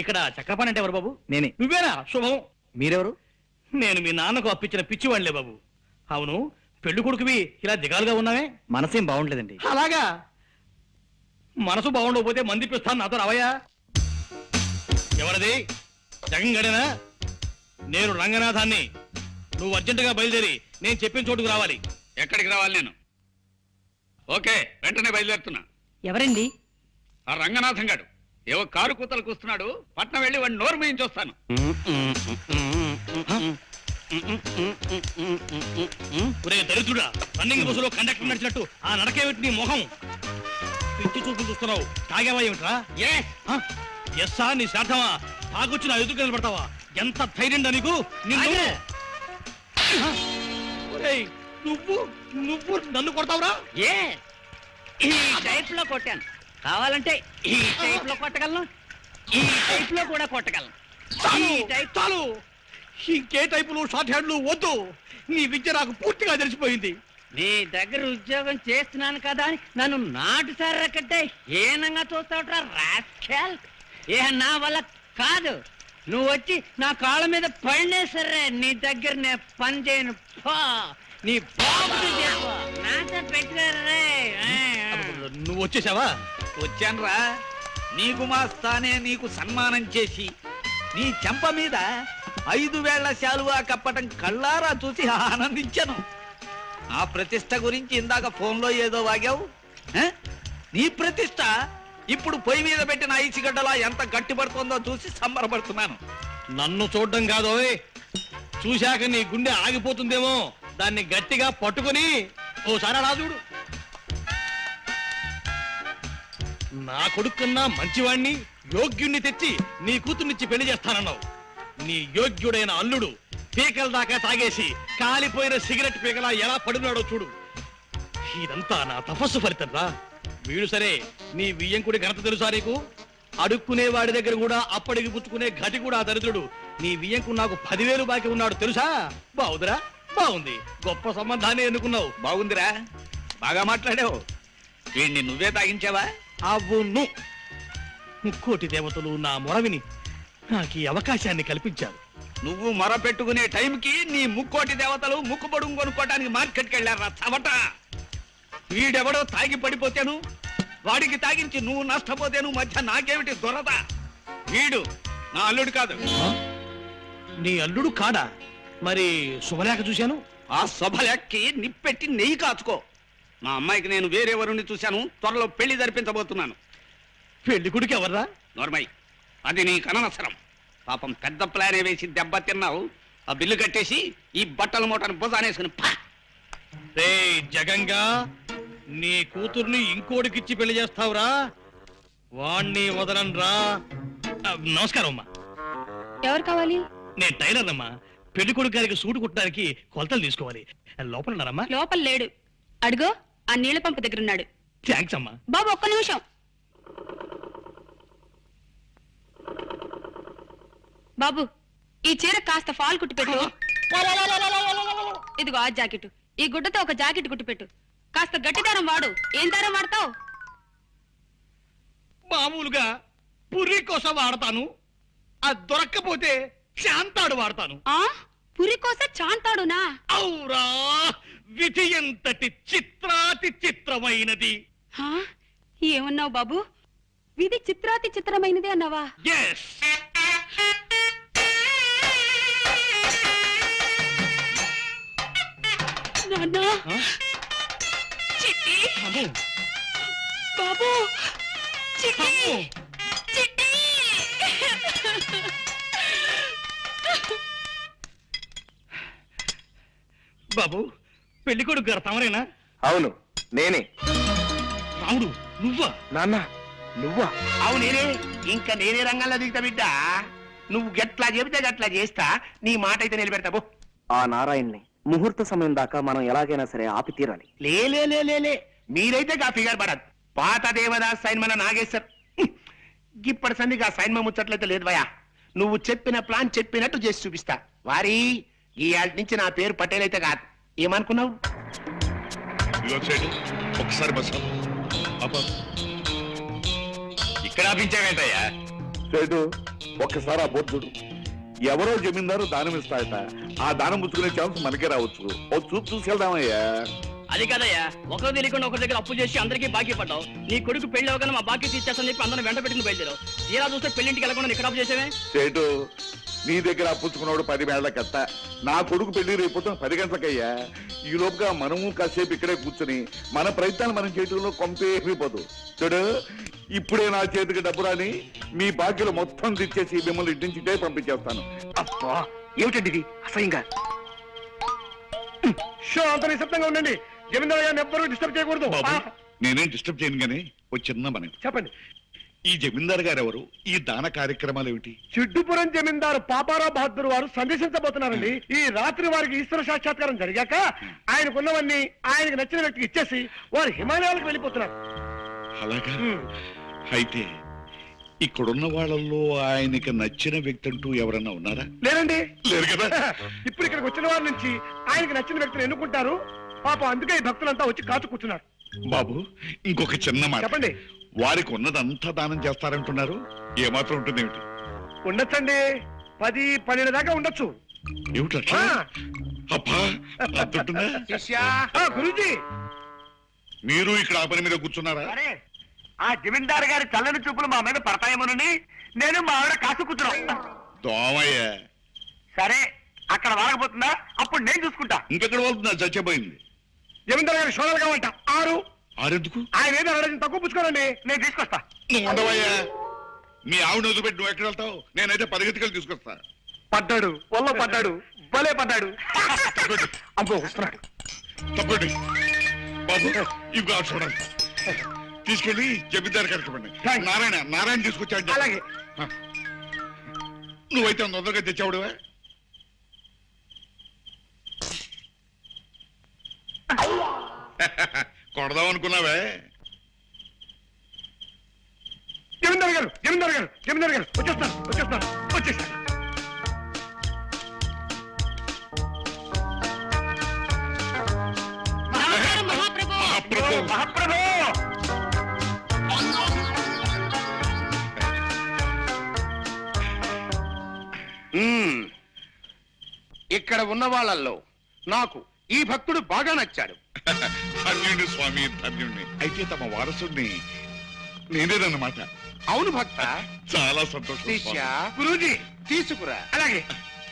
ఇక్కడ చక్రపాణి అంటే ఎవరు బాబు? నేనే. నువ్వేనా? శుభం. మీరెవరు? నేను మీ నాన్నకు అప్పించిన పిచ్చివాళ్లే బాబు. అవును, పెళ్లి కొడుకువి ఇలా దిగాలుగా ఉన్నావే? మనసేం బాగుండలేదండి. అలాగా? మనసు బాగుండకపోతే మందిపిస్తాను, నాతో రావయ్యా. ఎవరది? జగన్ గడేనా? నేను రంగనాథాన్ని. నువ్వు అర్జెంటుగా బయలుదేరి నేను చెప్పిన చోటుకు రావాలి. ఎక్కడికి రావాలి నేను? ఓకే, వెంటనే బయలుదేరుతున్నా. ఎవరండి? ఆ రంగనాథం గాడు ఏవో కారు కూతలు కూస్తున్నాడు. పట్నం వెళ్ళి వాడిని నోరు మేయించి వస్తాను. దరిద్రుడా, రన్నింగ్ బస్సులో కండక్టర్ నడిచినట్టు ఆ నడకేమిటి నీ మొహం? పిచ్చి చూపులు చూస్తున్నావు. తాగేవా ఏమిట్రా? ఎస్సా నీ శార్థమా? తాగొచ్చి నా ఎదురు నిలబడతావా? ఎంత ధైర్యం నీకు? నువ్వు నువ్వు నన్ను కొడతావురా? ఈ టైప్ లో కొట్టాను. కావాలంటే ఈ టైప్ లో కొట్టగలను, ఈ టైప్ లో కూడా కొట్టగలను. చాలు, ఇంకే టైపులు షార్ట్ హ్యాండ్లు వద్దు. నీ విద్య నాకు పూర్తిగా తెలిసిపోయింది. నీ దగ్గర ఉద్యోగం చేస్తున్నాను కదా అని నన్ను నాటు సర్రకట్టే ఏనంగా చూస్తావుట్రా రాస్కెల్. ఏ నా వల్ల కాదు. నువ్వు వచ్చి నా కాళ్ళ మీద పడినే సరే నీ దగ్గర నేను పని చేయను. నీ బాబుతో చెప్పు, నాతో పెట్టుకోరే. నువ్వు వచ్చేసావా? వచ్చానురా. నీకు మా స్థానే నీకు సన్మానం చేసి నీ చెంప మీద 5 వేళ్ల శాలువా కప్పటం కళ్ళారా చూసి ఆనందించాను. ఆ ప్రతిష్ట గురించి ఇందాక ఫోన్లో ఏదో వాగావు. నీ ప్రతిష్ట ఇప్పుడు పొయ్యి మీద పెట్టిన ఐసిగడ్డలా ఎంత గట్టిపడుతుందో చూసి సంబరపడుతున్నాను. నన్ను చూడడం కాదు, చూశాక నీ గుండె ఆగిపోతుందేమో. దాన్ని గట్టిగా పట్టుకుని ఓసారి అలా చూడు. నా కొడుకున్నా మంచివాణ్ణి, యోగ్యుణ్ణి తెచ్చి నీ కూతుర్నిచ్చి పెళ్లి చేస్తానన్నావు. నీ యోగ్యుడైన అల్లుడు పీకల దాకా తాగేసి కాలిపోయిన సిగరెట్ పీకలా ఎలా పడినాడో చూడు. ఇదంతా నా తపస్సు ఫలితం రా. వీడు సరే, నీ వియ్యంకుడి ఘనత తెలుసా నీకు? అడుక్కునే వాడి దగ్గర కూడా అప్పటికి పుచ్చుకునే ఘటి కూడా ఆ దరిద్రుడు. నీ వియ్యంకు నాకు 10,000 బాకీ ఉన్నాడు తెలుసా? బాగుందిరా, బాగుంది. గొప్ప సంబంధాన్ని ఎన్నుకున్నావు. బాగుందిరా, బాగా మాట్లాడావు. వీడిని నువ్వే తాగించావా? అవును. 3,000,000 దేవతలు నా మొరవిని నాకు ఈ అవకాశాన్ని కల్పించారు. నువ్వు మొర పెట్టుకునే టైంకి నీ 3,000,000 దేవతలు ముక్కు పొడుగు కొనుక్కోటానికి మార్కెట్కి వెళ్ళారా చవట. వీడెవడో తాగి పడిపోతేను, వాడికి తాగించి నువ్వు నష్టపోతేను మధ్య నాకేమిటి దొరద? వీడు నా అల్లుడు కాదు. నీ అల్లుడు కాడా? మరి శుభలేఖ చూశాను. ఆ శుభలేఖకి నిప్పెట్టి నెయ్యి కాచుకో. మా అమ్మాయికి నేను వేరే వరుణ్ణి చూశాను. త్వరలో పెళ్లి జరిపించబోతున్నాను. పెళ్లి కొడుకు ఎవర్రా? నోర్మై, అది నీ కనవసరం. పాపం పెద్ద ప్లానే వేసి దెబ్బ తిన్నావు. ఆ బిల్లు కట్టేసి ఈ బట్టల మూటను భుజానేసుకుని జగంగా, నీ కూతుర్ని ఇంకోటికిచ్చి పెళ్లి చేస్తావురా? వాణ్ణి వదలనరా. నమస్కారం అమ్మా. ఎవరు కావాలి? నేను టైలర్ అమ్మా. పెళ్లి కొడుకు గారికి సూటు కుట్టడానికి కొలతలు తీసుకోవాలి. లోపల ఉన్నారమ్మా? లోపల లేడు. అడుగో, ఆ నీళ్ల పంపు దగ్గర ఉన్నాడు. థ్యాంక్స్ అమ్మా. బాబు ఒక్క నిమిషం. బాబు, ఈ చీర కాస్త ఫాల్ కుట్టిపెట్టు. ఇదిగో ఆ జాకెట్. ఈ గుడ్డతో ఒక జాకెట్ కుట్టిపెట్టు. కాస్త గట్టి దారం వాడు. ఏం దారం వాడతావు? మామూలుగా పుర్రి కోసం వాడతాను. అది దొరక్కపోతే శాంతాడు వాడతాను. పురి కోసం చాంతాడునా? అవురా, విధి ఎంతటి చిత్రాతి చిత్రమైనది. ఏమన్నావు బాబు? విధి చిత్రాతి చిత్రమైనది అన్నావా? ఎస్. చిట్టి బాబు, చిట్టి చిట్టి. బాబు, పెళ్లి కొడుకు గారు తమరేనా? అవును, నేనే. రాముడు, నువ్వా? నాన్న నువ్వా? అవు నేనే, ఇంకా నేనే రంగంలో దిగుతా బిడ్డ. నువ్వు గట్లా చెబితే గట్లా చేస్తా, నీ మాట అయితే నిలబెడతా పో. ఆ నారాయణ్ని ముహూర్త సమయం దాకా మనం ఎలాగైనా సరే ఆపి తీరాలి. లే మీరైతే గా ఫిగర్ పడదు. పాత దేవదాస్ సైన్ మన నాగేశ్వర్ ఇప్పటి సందికి ఆ సైన్ ముచ్చట్లయితే లేదు భయా. నువ్వు చెప్పిన ప్లాన్ చెప్పినట్టు చేసి చూపిస్తా. వారి ఈ ఆటి నుంచి నా పేరు పటేల్ అయితే కాదు. ఏమనుకున్నావు? ఒకసారి బస్సు ఇక్కడ ఆపించావేంటయ్యా? సేటు ఒక్కసారి ఆ బోర్డు చూడు. ఎవరో జమీందారు దానం ఇస్తాయట. ఆ దానం పుచ్చుకునే ఛాన్స్ మనకే రావచ్చు. ఓ చూపు చూసుకెళ్దామయ్యా. అది కదయ్యా, ఒకరు తెలియకుండా ఒకరి దగ్గర అప్పు చేసి అందరికీ బాకీ పడ్డావు. నీ కొడుకు పెళ్లి అవగానే మా బాకీ తీర్చేస్తాను చెప్పి అందరం వెంట పెట్టింది బయలుదేరావు. తీరా చూస్తే పెళ్లింటికి వెళ్ళకుండా ఇక్కడ అప్పు చేసేవే. సేటు నీ దగ్గర పుచ్చుకున్నాడు 10 వేళ్ల కట్ట. నా కొడుకు పెళ్లి రేపు 10 గంటలకయ్యా. ఈ లోపుగా మనము కాసేపు ఇక్కడే కూర్చుని మన ప్రయత్నాలు మనం చేయడంలో కొంపేపోదు. చూడు, ఇప్పుడే నా చేతికి డబ్బు రాని మీ బాకీలు మొత్తం తెచ్చేసి మిమ్మల్ని ఇంటి నుంచి ఇటే పంపించేస్తాను. అబ్బా ఏమిటండి ఇది అసహ్యంగా. షో అంత నిశ్శబ్దంగా ఉండండి. జమీందారు గారిని ఎవ్వరూ డిస్టర్బ్ చేయకూడదు. నేనేం డిస్టర్బ్ చేయను గానీ ఒక చిన్న మనం. చెప్పండి. ఈ జమీందారు గారు ఎవరు? ఈ దాన కార్యక్రమాలు ఏమిటి? సిడ్డుపురం జమీందారు పాపారావు బహదూర్ వారు సందేశించబోతున్నారండి. ఈ రాత్రి వారికి ఈశ్వర సాక్షాత్కారం జరిగాక ఆయనకున్నవన్నీ ఆయనకు నచ్చిన వ్యక్తికి ఇచ్చేసి వారు హిమాలయాలకు వెళ్ళిపోతున్నారు. అలాగా? అయితే ఇక్కడున్న వాళ్ళల్లో ఆయనకి నచ్చిన వ్యక్తి అంటూ ఎవరన్నా ఉన్నారా? లేదండి. లేరు కదా. ఇప్పుడు ఇక్కడికి వచ్చిన వారి నుంచి ఆయనకి నచ్చిన వ్యక్తిని ఎన్నుకుంటారు. పాపం అందుకే ఈ భక్తులంతా వచ్చి కాచు కూర్చున్నారు. బాబు ఇంకొక చిన్న మాట చెప్పండి. వారికి ఉన్నదంతా దానం చేస్తారంటున్నారు. ఏమాత్రం ఉంటుంది ఏమిటి? ఉండొచ్చండి, 10-12 దాకా ఉండొచ్చు. ఏమిటట్లా? అబ్బా అంతుంటుందా? గురూజీ మీరు ఇక్కడ ఆ పని మీద కూర్చున్నారా? ఆ జమీందారు గారి చల్లని చూపులు మా మీద పడతాయేమోనని నేను మా ఆవిడ కాసు కూర్చున్నాం. దోమయ్య సరే, అక్కడ వాడకపోతుందా? అప్పుడు నేను చూసుకుంటా. ఇంకెక్కడ వెళ్తుందా? చచ్చిపోయింది. జమీందారు గారి సోదరు కావంట 6. ఆరెందుకు? ఆయన ఏదో అడగడం తక్కువ పుచ్చుకోరండి, నేను తీసుకొస్తా. నువ్వు ఉండవయ్యా. మీ ఆవిడ వదిలిపెట్టి నువ్వు ఎక్కడ వెళ్తావు? నేనైతే పరిగెత్తుకెళ్ళి తీసుకొస్తా. పడ్డాడు, ఒళ్ళో పడ్డాడు, భలే పడ్డాడు. అబ్బో వస్తున్నాడు. తప్పండి బాబు, ఇవి చూడండి. తీసుకెళ్ళి జమీందారు కరెక్ట్. నారాయణ తీసుకొచ్చాడు. అలాగే. నువ్వైతే తొందరగా తెచ్చావుడువే. కొడదాం అనుకున్నావే. జమీందారు గారు వచ్చేస్తాను. మహాప్రభు ఇక్కడ ఉన్న వాళ్ళల్లో నాకు ఈ భక్తుడు బాగా నచ్చాడు. ధన్యుణ్ణి స్వామి, ధన్యుణ్ణి. అయితే తమ వారసుడిని నేనేదన్నమాట. అవును భక్త, చాలా సంతోషం. శిష్య గురూజీ తీసుకురా. అలాగే.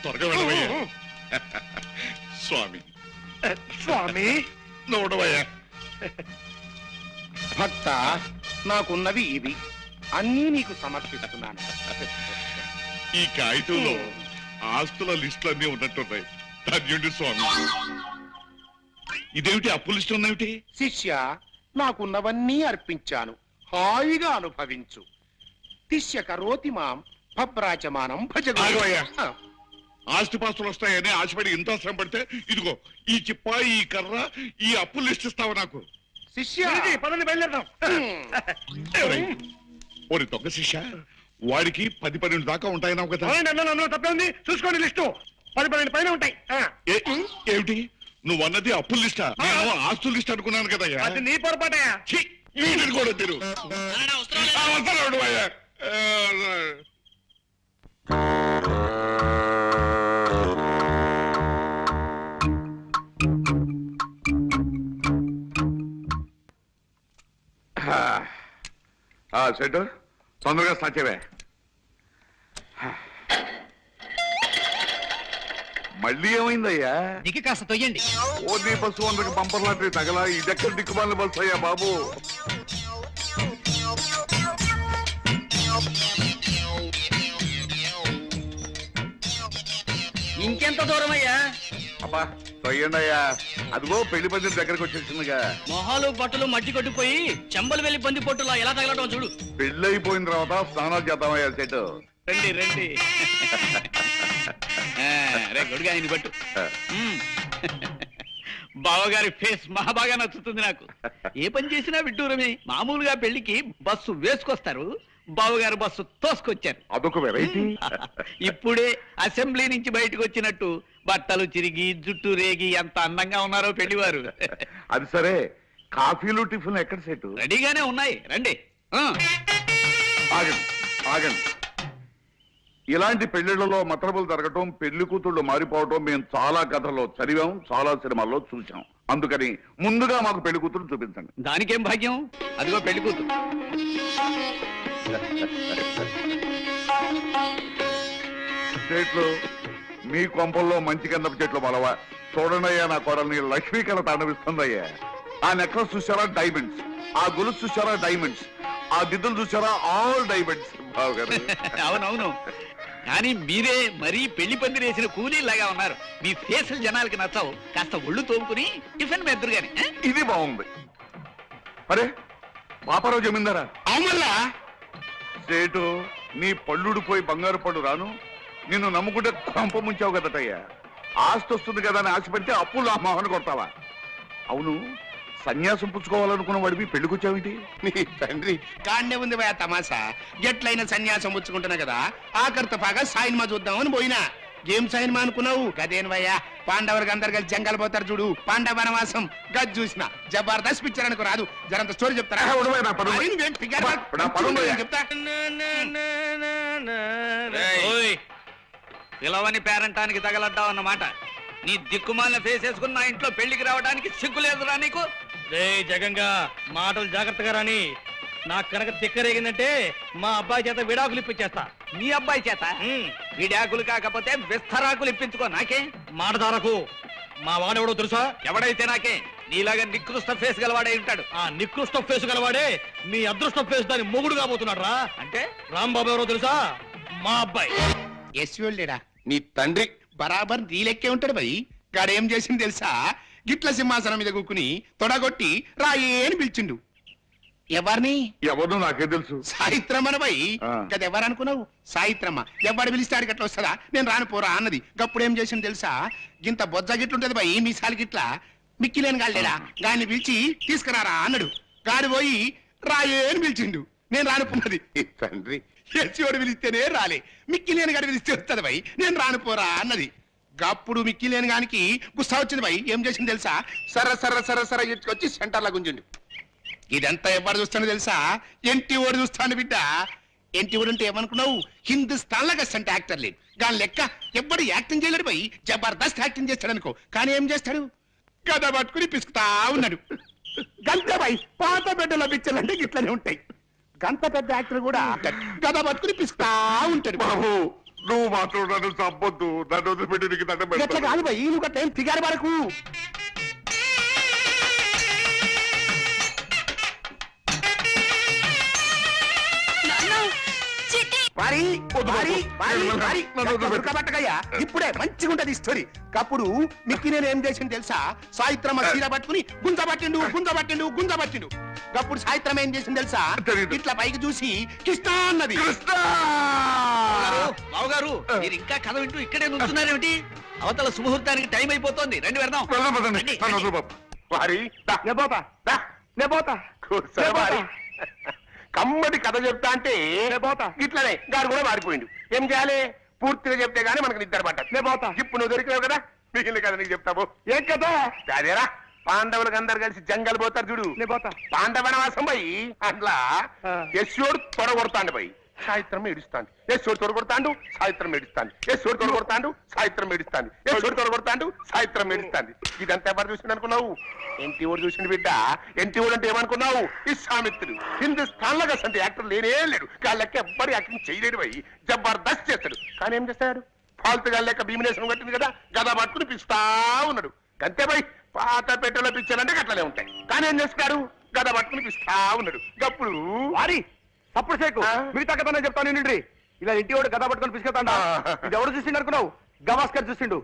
త్వరగా వెళ్ళవయ్యా. స్వామి నోడవయ్యా. భక్త, నాకున్నవి ఇవి అన్నీ నీకు సమర్పిస్తున్నాను. ఈ కాగితంలో ఆస్తుల లిస్టులన్నీ ఉన్నట్టున్నాయి. ధన్యుడి స్వామి. ఇదేమిటి అప్పు లిస్టు ఉన్నేమిటి? శిష్య, నాకున్నవన్నీ అర్పించాను, హాయిగా అనుభవించు. శిష్య కరోతి మాం భబ్రాచమానం ఆగవయ్యా. భజ. ఆస్తిపాస్తులు వస్తాయని ఆశపడి ఇంత శ్రమ పడితే ఇదిగో ఈ చిప్ప, ఈ కర్ర, ఈ అప్పు లిస్ట్ ఇస్తావు నాకు. శిష్య పదని బయలుదేరదాం. ఓరి దొంగ శిష్య, వాడికి 10-12 దాకా ఉంటాయన్నావు కదా. అందులో తప్పే ఉంది, చూసుకోండి. లిస్టు 10-12 పైన ఉంటాయి. ఏమిటి నువ్వు అన్నది అప్పుల లిస్టా? నేను ఆస్తుల లిస్ట్ అనుకున్నాను కదా. అది నీ పొరపాటయా. వీటిని కూడా తిరు. వస్తున్నాడు అయ్యా. సెట్ తొందరగా సాధ్యమే. మళ్ళీ ఏమైందయ్యా? దిక్కి కాస్త తొయ్యండి. ఓన్లీ బస్సు అందరికి బంపర్ లాంటి తగలా. ఇదెక్కడ దిక్కుమాలిన బస్సు అయ్యా బాబు. ఇంకెంత దూరం అయ్యా? అబ్బా తొయ్యండి అయ్యా. అదిగో పెళ్లి పందిరి దగ్గరకు వచ్చేసిందిగా. మొహాలు బట్టలు మట్టి కొట్టుకుపోయి చెంబలు వెళ్ళి బంది పొట్టులా ఎలా తగలటం చూడు. పెళ్లి అయిపోయిన తర్వాత స్నానాలు చేద్దామయ్యా సెట్. రండి రండి. రే గొడుగా ఆయన పట్టు. బావగారి ఫేస్ మహా బాగా నచ్చుతుంది నాకు. ఏ పని చేసినా విడ్డూరమే. మామూలుగా పెళ్లికి బస్సు వేసుకొస్తారు, బావగారు బస్సు తోసుకొచ్చారు. అదొక వెరైటీ. ఇప్పుడే అసెంబ్లీ నుంచి బయటకు వచ్చినట్టు బట్టలు చిరిగి జుట్టు రేగి ఎంత అందంగా ఉన్నారో పెళ్లివారు. అది సరే, కాఫీలు టిఫిన్ ఎక్కడ సెట్? రెడీగానే ఉన్నాయి, రండి. ఆగండి ఆగండి. ఇలాంటి పెళ్లిళ్లలో మతలబులు జరగటం, పెళ్లి కూతుళ్ళు మారిపోవటం మేము చాలా కథల్లో చదివాం, చాలా సినిమాల్లో చూసాం. అందుకని ముందుగా మాకు పెళ్లి కూతురు చూపించండి. దానికేం భాగ్యం, అదిగో పెళ్లి కూతురు. చెట్లు మీ కొంపల్లో మంచి కిందపు చెట్లు బలవా. చూడండియ్యా, నా కోడల్ని లక్ష్మీ కళ తాండవిస్తుందయ్యా. ఆ నెక్లెస్ చూసారా డైమండ్స్, ఆ గొలుసు చూసారా డైమండ్స్, ఆ దిద్దులు చూసారా ఆల్ డైమండ్స్. బావగారు అవునవును, కానీ మీరే మరీ పెళ్లి పందిరి వేసిన కూలీలాగా ఉన్నారు. మీ ఫేసులు జనాలకి నచ్చావు. కాస్త ఒళ్ళు తోముకుని టిఫిన్ మెద్దరు గాని. ఇది బాగుంది. అరే పాపారావు జమీందారా? అవునల్లా సేటు, నీ పళ్ళుడిపోయి బంగారు పళ్ళు రాను. నిన్ను నమ్ముకుంటే కొంప ముంచావు కదటయ్యా. ఆస్తి వస్తుంది కదా అని ఆశపడితే అప్పులు ఆ మొహన కొడతావా? అవును, సన్యాసం పుచ్చుకోవాలనుకున్న వాడివి పెళ్లికొచ్చావేంటి? నీ తండ్రి కాండే ఉంది భయ తమాసా. ఎట్లయినా సన్యాసం పుచ్చుకుంటున్నా కదా, ఆఖరితో పాగా సాయిన్మా చూద్దామని పోయినా. ఏం సాయిన్మా అనుకున్నావు? గదేను భయ్యా, పాండవులకు అందరు కలిసి జంగల్ పోతారు చూడు, పాండవ వనవాసం. గది చూసిన జబర్దస్త్ పిక్చర్ అనుకో రాదు. జరంత స్టోరీ చెప్తారా? అరే నువ్వేం ఫిగర్ చెప్తా. ఓయ్, పిలవని పేరంటానికి తగలడ్డావు అన్నమాట. నీ దిక్కుమాలిన ఫేస్ వేసుకుని నా ఇంట్లో పెళ్లికి రావడానికి సిగ్గులేదురా నీకు? రే జగంగా, మాటలు జాగ్రత్తగా రాని. నాకు కనుక తిక్కరేగిందంటే మా అబ్బాయి చేత విడాకులు ఇప్పించేస్తా. నీ అబ్బాయి చేత విడాకులు కాకపోతే విస్తరాకులు ఇప్పించుకో. నాకే మాటదారకు. మా వాడెవడో తెలుసా? ఎవడైతే నాకే. నీలాగా నికృష్ట ఫేస్ గలవాడై ఉంటాడు. ఆ నికృష్ట ఫేస్ గలవాడే మీ అదృష్ట ఫేస్ దాని మొగుడు కాబోతున్నాడు రా. అంటే రాంబాబు ఎవరో తెలుసా? మా అబ్బాయి. ఎస్వోళ్ళేడా నీ తండ్రి బరాబర్ నీ లెక్కే ఉంటాడు భయ్. గాడేం చేసింది తెలుసా? గిట్ల సింహాసనం మీద కూకుని తొడగొట్టి రాయే అని పిలిచిండు. ఎవరిని? ఎవరు నాకే తెలుసు. సాయిత్రమ్మన భయ్. ఆ. కదా ఎవరనుకున్నావు? సాయిత్రమ్మ. ఎవడు పిలిస్తాడు గట్ల వస్తుందా? నేను రాను పోరా అన్నది. గప్పుడు ఏం చేసింది తెలుసా? గింత బొజ్జ గిట్లుంటది భయ్, మీసాలు గిట్లా. మిక్కిలేని గాళ్ళేడా గాడిని పిలిచి తీసుకురారా అన్నాడు. గాడి పోయి రాయే అని పిలిచిండు. నేను రానుకున్నది. తండ్రి ఎచ్చివాడు పిలిస్తేనే రాలే, మిక్కిలేని గాడి పిలిస్తే వస్తుంది భయ్, నేను రానుపోరా అన్నది. గప్పుడు మిక్కిలేని గానికి గుస్సా వచ్చింది భయ్. ఏం చేసింది తెలుసా? సర ఇట్టుకొచ్చి సెంటర్లా గుంజిండు. ఇదంతా ఎవరు చూస్తాను తెలుసా? ఎంటి ఓడి చూస్తాను బిడ్డ. ఎంటి ఓడి అంటే ఏమనుకున్నావు? హిందుస్థాన్ లాగా అంటే యాక్టర్ లేదు. దాని లెక్క ఎవ్వడు యాక్టింగ్ చేయలేడు భయ్. జబర్దస్త్ యాక్టింగ్ చేస్తాడు అనుకో. కానీ ఏం చేస్తాడు? గద పట్టుకుని పిసుకుతా ఉన్నాడు. గంతే భయ్, పాత బిడ్డల పిక్చర్లు అంటే ఇట్లనే ఉంటాయి. గంత పెద్ద యాక్టర్ కూడా గద పట్టుకుని పిసుకుతా ఉంటాడు. బాబు, నువ్వు మాత్రం నన్ను చంపొద్దు. నన్ను వదిలిపెట్టి నీకు దండం ఎట్లా పెడతాను. కాదు భయ్, నువ్వు గట్ల ఏం ఫిగారు వరకు. ఇప్పుడే మంచిగా ఉంటది స్టోరీ. అప్పుడు మిక్కి నేను ఏం చేసింది తెలుసా? సాయిత్రమ్మ చీర పట్టుకుని గుంజబట్టిండు. అప్పుడు సాయిత్రమ్మ ఏం చేసింది తెలుసా? తెలీదు. ఇట్లా పైకి చూసి కృష్ణ అన్నది. బావగారు, మీరు ఇంకా కథ వింటూ ఇక్కడే నుంచున్నారేమిటి? అవతల సుముహూర్తానికి టైం అయిపోతుంది. రండి వెళ్దాం. పదండి, నన్ను వదిలి బాబు. వారి నే పోతా కమ్మటి కథ చెప్తా అంటే ఇట్లనే గారు కూడా మారిపోయిండు. ఏం చేయాలి? పూర్తిగా చెప్తే గానీ మనకు నిద్ర పడ్డది. నే పోతా. ఇప్పుడు నువ్వు దొరికినావు కదా, మిగిలిన కదా నీకు చెప్తావు. ఏం కదా అదేరా, పాండవులకు అందరు కలిసి జంగల్ పోతారు చూడు. నే పోతా. పాండవనవాసం పోయి అట్లా యశోడు తొడగొడతాండు పోయి. సాయిత్రం ఏడుస్తాంది. యశోడు తొడగొడతాండు, సాయిత్రం ఏడుస్తాంది. యశోడు తొడగొడతాండు, సాయిత్రం ఏడుస్తాంది. యశోడు తొడగొడతాండు, సాయిత్రం ఏడుస్తాంది. ఇదంతా ఎవరు చూసిండు అనుకున్నావు? ఎంటి ఓడి చూసిండు బిడ్డ. ఎంటి ఓడి అంటే ఏమనుకున్నావు? విశ్వామిత్రుడు. హిందుస్థాన్ లాగా అంటే యాక్టర్ లేనే లేడు. గాళ్ళకి ఎవ్వరు యాక్టింగ్ చేయలేడు పోయి. జబర్దస్త్ చేస్తాడు. కానీ ఏం చేస్తాడు? ఫాల్తు గాళ్ళ లెక్క భీమనేశ్వరం కట్టింది కదా, గదా పట్టుకుని పిలుస్తా ఉన్నాడు. గంతే పోయి. పాత పెట్టెల పిక్చర్లు అంటే గట్లనే ఉంటాయి. కానీ ఏం చేస్తాడు? గదా పట్టుకుని పిలుస్తా ఉన్నాడు. గప్పుడు వారి తప్పుడు సేకు మిగతా కథనే చెప్తాను. నిండి ఇలా ఇంటి వాడు గదా పట్టుకొని పిసుకెళ్తాడా? ఇది ఎవడు చూసిండు అనుకున్నావు? గవాస్కర్ చూసిండు.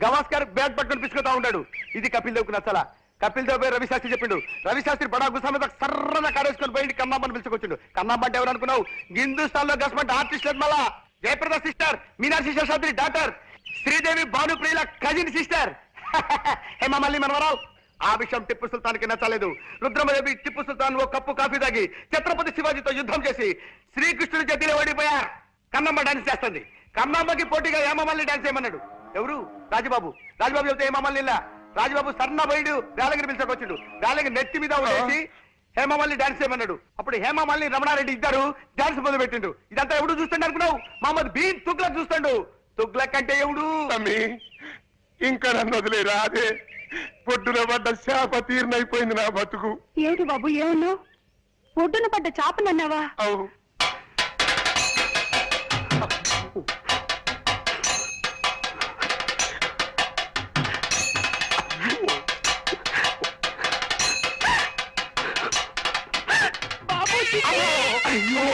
గవాస్కర్ బ్యాగ్ పట్టుకొని పిసుకుతా ఉంటాడు. ఇది కపిల్ దేవ్కు నచ్చలా. కపిల్ దేవ్ రవి శాస్త్రి చెప్పిండు. రవి శాస్త్రి బడా గుసా మీద సర్రగా కారేసుకొని పోయి కన్నాంబని పిలుచుకొచ్చిండు. కన్నాంబ అంటే ఎవరు అనుకున్నావు? హిందుస్థాన్ లో గస్మెంట్ ఆర్టిస్ట్ లేదు. మళ్ళా జయప్రద సిస్టర్, మీనాక్షి శేషాద్రి డాక్టర్, శ్రీదేవి భానుప్రియుల కజిన్ సిస్టర్, హేమమల్లి మనవరావు. ఆ విషయం టిప్పు సుల్తాన్ కి నచ్చలేదు. రుద్రమదేవి టిప్పు సుల్తాన్ ఓ కప్పు కాఫీ తాగి ఛత్రపతి శివాజీతో యుద్ధం చేసి శ్రీకృష్ణుడి చేతిలో ఓడిపోయారు. కన్నమ్మ డాన్స్ చేస్తుంది. కన్నమ్మకి పోటీగా హేమమల్లి డాన్స్ చేయమన్నాడు. ఎవరు? రాజబాబు. రాజబాబు చెబితే హేమమల్లి రాజబాబు సన్న బయడు వేలగిరి పిలుచుకొచ్చిండు. వేలగిరి నెత్తి మీద ఉండేసి హేమమల్లి డాన్స్ చేయమన్నాడు. అప్పుడు హేమమల్లి రమణారెడ్డి ఇద్దరు డాన్స్ మొదలు పెట్టిండు. ఇదంతా ఎవడు చూస్తుండే అనుకున్నావు? మహమ్మద్ బీన్ తుగ్లక్ చూస్తాడు. తుగ్లక్ అంటే ఎవడు? ఇంకా నన్ను వదిలేరా? అదే పొడ్డున పడ్డ శాప తీర్నైపోయింది నా బతుకు. ఏమిటి బాబు ఏమన్నావు? ఒడ్డున పడ్డ చాపనన్నావా? అవు బాబు అయ్యో అయ్యో